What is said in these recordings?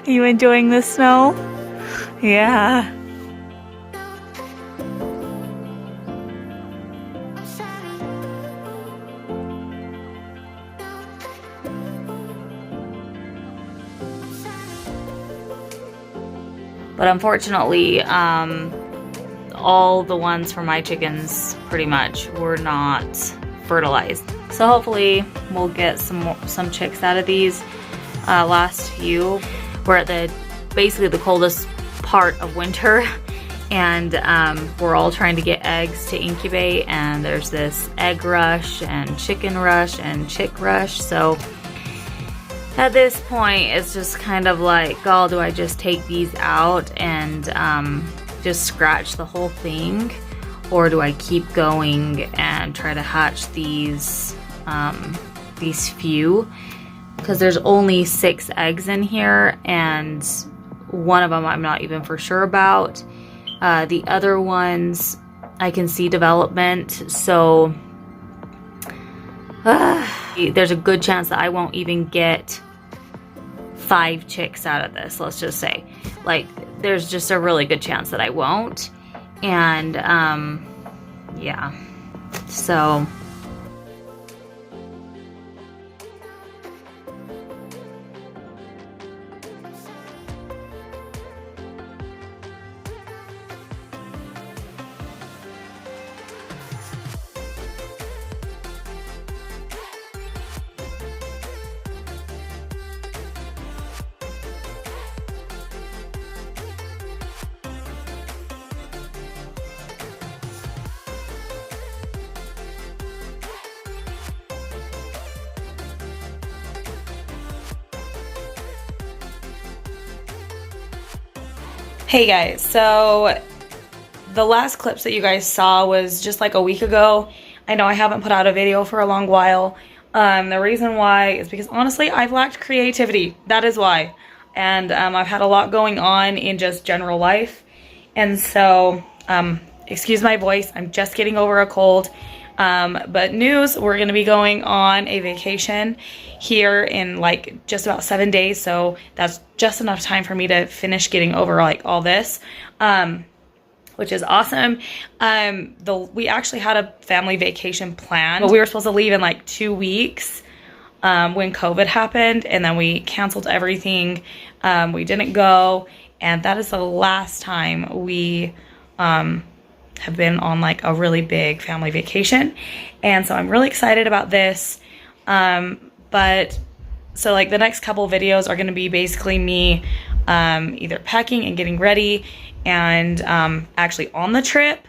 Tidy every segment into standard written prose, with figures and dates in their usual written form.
You enjoying the snow? Yeah. But unfortunately, all the ones for my chickens pretty much were not fertilized. So hopefully we'll get some chicks out of these. Last few, we're at basically the coldest part of winter, and we're all trying to get eggs to incubate, and there's this egg rush and chicken rush and chick rush. So at this point, it's just kind of like, oh, do I just take these out and just scratch the whole thing? Or do I keep going and try to hatch these few? Because there's only 6 eggs in here, and one of them I'm not even for sure about. The other ones, I can see development, so there's a good chance that I won't even get 5 chicks out of this, let's just say. Like, there's just a really good chance that I won't. And yeah, so hey guys, so the last clips that you guys saw was just like a week ago. I know I haven't put out a video for a long while. The reason why is because honestly I've lacked creativity. That is why. And I've had a lot going on in just general life. And so, excuse my voice, I'm just getting over a cold. But news, we're going to be going on a vacation here in like just about 7 days. So that's just enough time for me to finish getting over like all this, which is awesome. We actually had a family vacation planned, but we were supposed to leave in like 2 weeks, when COVID happened, and then we canceled everything. We didn't go, and that is the last time we, have been on like a really big family vacation. And so I'm really excited about this. But so like the next couple videos are going to be basically me either packing and getting ready and actually on the trip.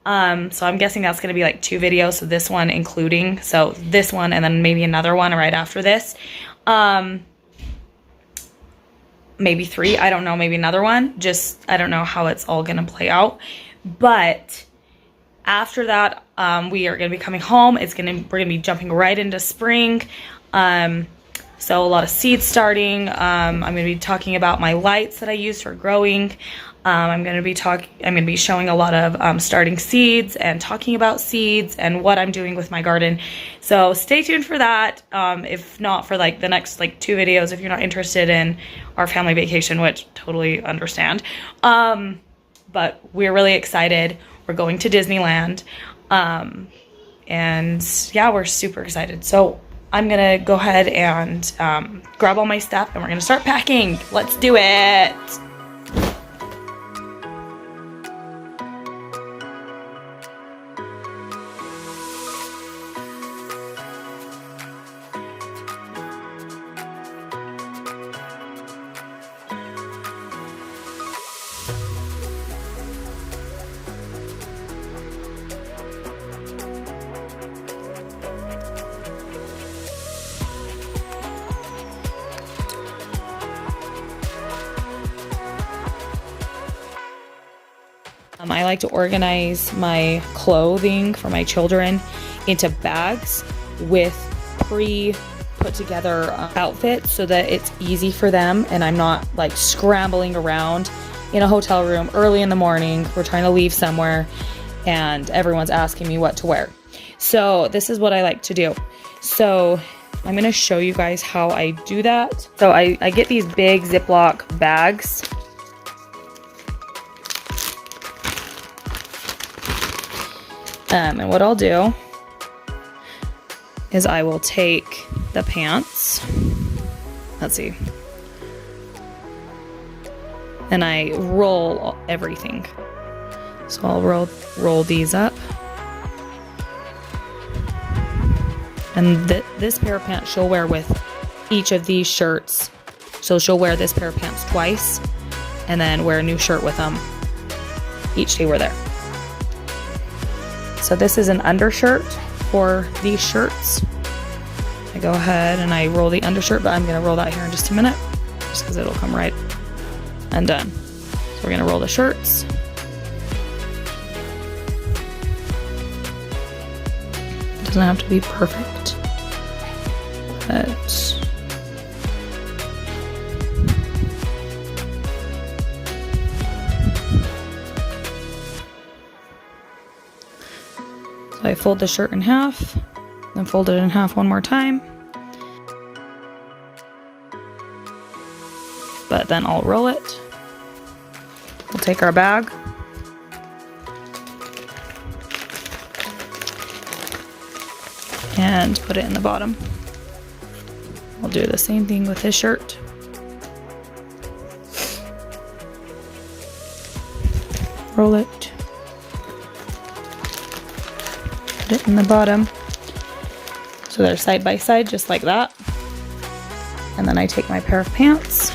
So I'm guessing that's going to be like 2 videos, so this one including, so this one and then maybe another one right after this. Maybe 3, I don't know, maybe another one. Just, I don't know how it's all going to play out. But after that, we are going to be coming home. We're going to be jumping right into spring. So a lot of seeds starting. I'm going to be talking about my lights that I use for growing. I'm going to be showing a lot of starting seeds and talking about seeds and what I'm doing with my garden. So stay tuned for that. If not for like the next like 2 videos, if you're not interested in our family vacation, which totally understand. But we're really excited. We're going to Disneyland. And yeah, we're super excited. So I'm going to go ahead and grab all my stuff and we're going to start packing. Let's do it. I like to organize my clothing for my children into bags with pre-put together outfits so that it's easy for them and I'm not like scrambling around in a hotel room early in the morning. We're trying to leave somewhere and everyone's asking me what to wear. So this is what I like to do. So I'm gonna show you guys how I do that. So I get these big Ziploc bags. And what I'll do is I will take the pants. Let's see. And I roll everything. So I'll roll these up. And this pair of pants she'll wear with each of these shirts. So she'll wear this pair of pants twice and then wear a new shirt with them each day we're there. So this is an undershirt for these shirts. I go ahead and I roll the undershirt, but I'm gonna roll that here in just a minute, just because it'll come right undone. So we're gonna roll the shirts. It doesn't have to be perfect, but so I fold the shirt in half, then fold it in half one more time. But then I'll roll it. We'll take our bag. And put it in the bottom. I'll do the same thing with his shirt. Roll it. Put it in the bottom. So they're side by side, just like that. And then I take my pair of pants.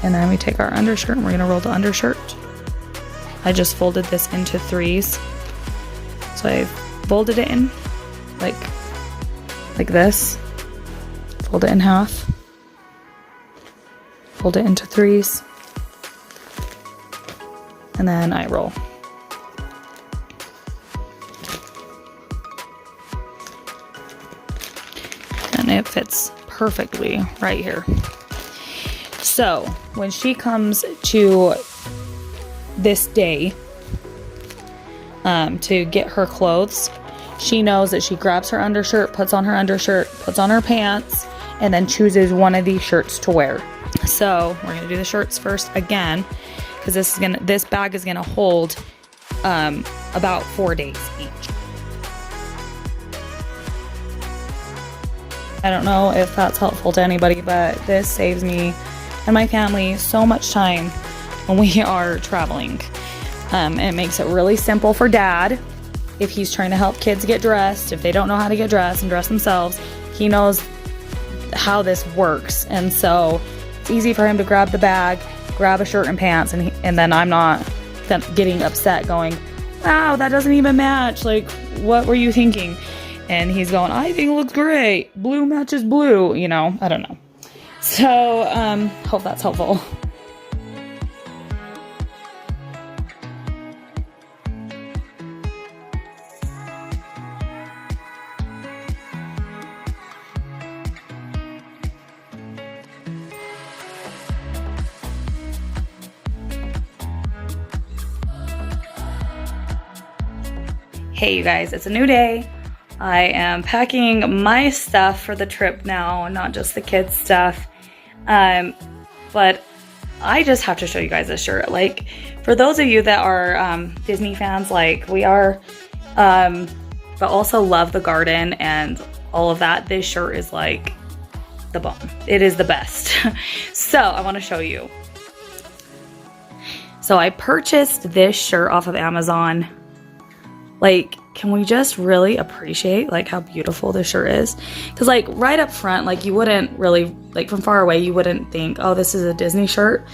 And then we take our undershirt and we're gonna roll the undershirt. I just folded this into threes. So I folded it in like this. Fold it in half. Fold it into threes. And then I roll. And it fits perfectly right here. So when she comes to this day to get her clothes, she knows that she grabs her undershirt, puts on her undershirt, puts on her pants, and then chooses one of these shirts to wear. So we're gonna do the shirts first again, because this bag is gonna hold about 4 days each. I don't know if that's helpful to anybody, but this saves me and my family so much time when we are traveling. It makes it really simple for Dad if he's trying to help kids get dressed. If they don't know how to get dressed and dress themselves, he knows how this works, and so it's easy for him to grab the bag, grab a shirt and pants, and then I'm not getting upset going, wow, that doesn't even match, like what were you thinking? And he's going, I think it looks great, blue matches blue, you know, I don't know. So hope that's helpful. Hey you guys, it's a new day. I am packing my stuff for the trip now, not just the kids' stuff. But I just have to show you guys this shirt. Like, for those of you that are Disney fans like we are, but also love the garden and all of that, this shirt is like the bomb. It is the best. So I want to show you. So I purchased this shirt off of Amazon. Like, can we just really appreciate like how beautiful this shirt is? Because like right up front, like you wouldn't really, like from far away, you wouldn't think, oh, this is a Disney shirt.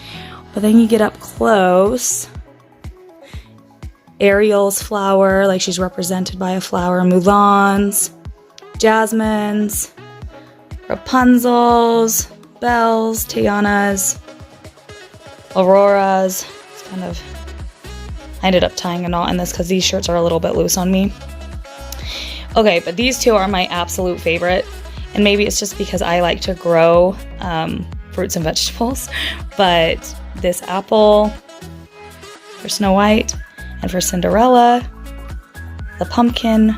But then you get up close. Ariel's flower, like she's represented by a flower. Mulan's, Jasmine's, Rapunzel's, Belle's, Tiana's, Aurora's. It's kind of... I ended up tying a knot in this because these shirts are a little bit loose on me. Okay, but these two are my absolute favorite. And maybe it's just because I like to grow fruits and vegetables. But this apple for Snow White and for Cinderella, the pumpkin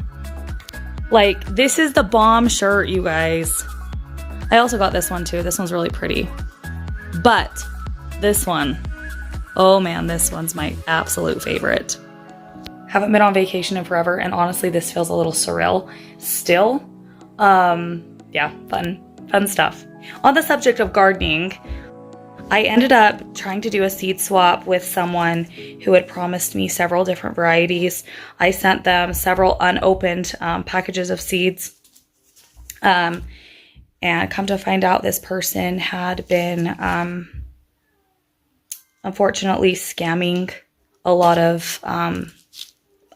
Like, this is the bomb shirt, you guys. I also got this one too. This one's really pretty. But this one, oh man, this one's my absolute favorite. Haven't been on vacation in forever, and honestly, this feels a little surreal still. Yeah, fun stuff. On the subject of gardening, I ended up trying to do a seed swap with someone who had promised me several different varieties. I sent them several unopened packages of seeds. And come to find out, this person had been, unfortunately, scamming a lot of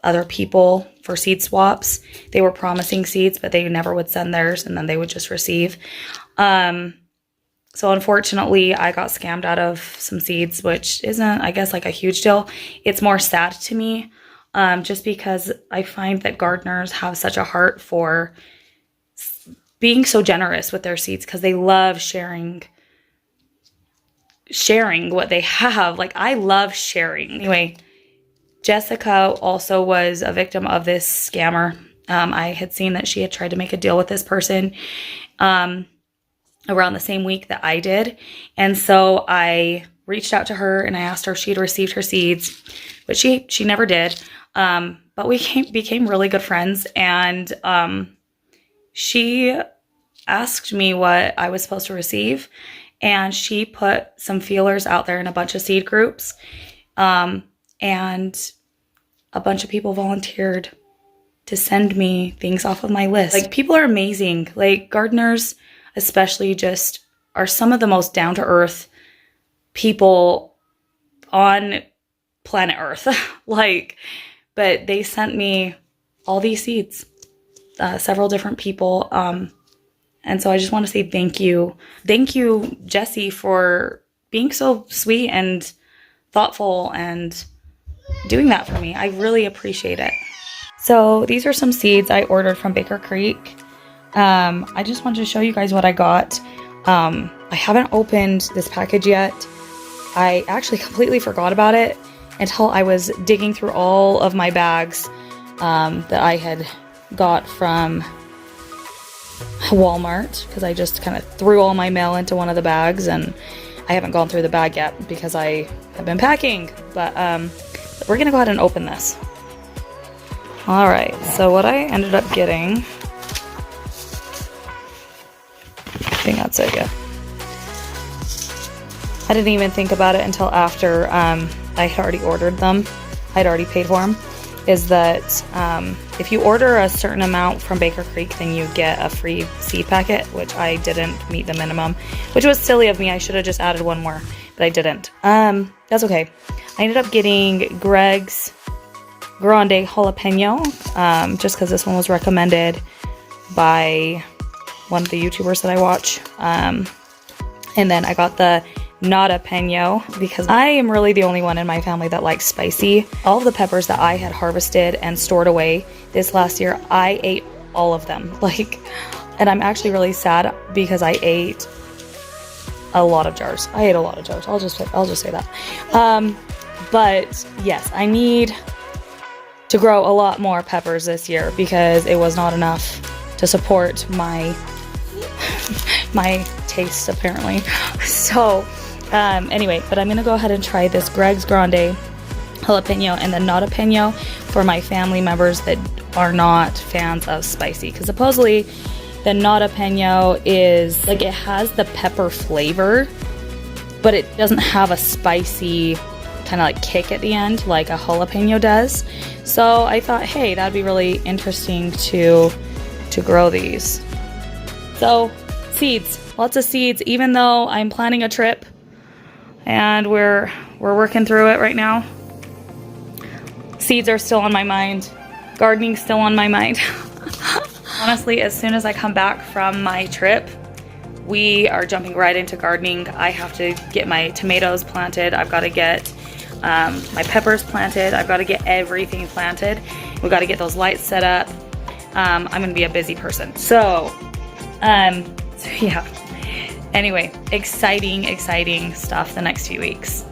other people for seed swaps. They were promising seeds, but they never would send theirs, and then they would just receive. So unfortunately, I got scammed out of some seeds, which isn't, I guess, like a huge deal. It's more sad to me, just because I find that gardeners have such a heart for being so generous with their seeds, because they love sharing what they have. Like, I love sharing. Anyway, Jessica also was a victim of this scammer. I had seen that she had tried to make a deal with this person around the same week that I did. And so I reached out to her and I asked her if she had received her seeds, but she never did. But we became really good friends, and she asked me what I was supposed to receive, and she put some feelers out there in a bunch of seed groups, and a bunch of people volunteered to send me things off of my list. Like, people are amazing. Like, gardeners especially just are some of the most down-to-earth people on planet Earth. Like, but they sent me all these seeds, several different people. And so I just want to say thank you. Thank you, Jessie, for being so sweet and thoughtful and doing that for me. I really appreciate it. So these are some seeds I ordered from Baker Creek. I just wanted to show you guys what I got. I haven't opened this package yet. I actually completely forgot about it until I was digging through all of my bags that I had got from Walmart, because I just kind of threw all my mail into one of the bags, and I haven't gone through the bag yet because I have been packing. But we're gonna go ahead and open this. All right, so what I ended up getting, I think that's it, yeah. I didn't even think about it until after I had already ordered them. I'd already paid for them. Is that if you order a certain amount from Baker Creek, then you get a free seed packet, which I didn't meet the minimum, which was silly of me. I should have just added one more, but I didn't. That's okay. I ended up getting Greg's Grande Jalapeno, just because this one was recommended by one of the YouTubers that I watch. And then I got the Nada Peno, because I am really the only one in my family that likes spicy. All of the peppers that I had harvested and stored away this last year, I ate all of them. Like, and I'm actually really sad because I ate a lot of jars. I ate a lot of jars. I'll just say that. But yes, I need to grow a lot more peppers this year because it was not enough to support my my tastes, apparently. So anyway, but I'm gonna go ahead and try this Greg's Grande Jalapeno and the Nada Peno for my family members that are not fans of spicy, because supposedly the Nada Peno is like, it has the pepper flavor, but it doesn't have a spicy kind of like kick at the end like a jalapeno does. So I thought, hey, that'd be really interesting to grow these. So seeds, lots of seeds, even though I'm planning a trip and we're working through it right now. Seeds are still on my mind. Gardening's still on my mind. Honestly, as soon as I come back from my trip, we are jumping right into gardening. I have to get my tomatoes planted. I've got to get my peppers planted. I've got to get everything planted. We've got to get those lights set up. I'm going to be a busy person. So yeah. Anyway, exciting stuff the next few weeks.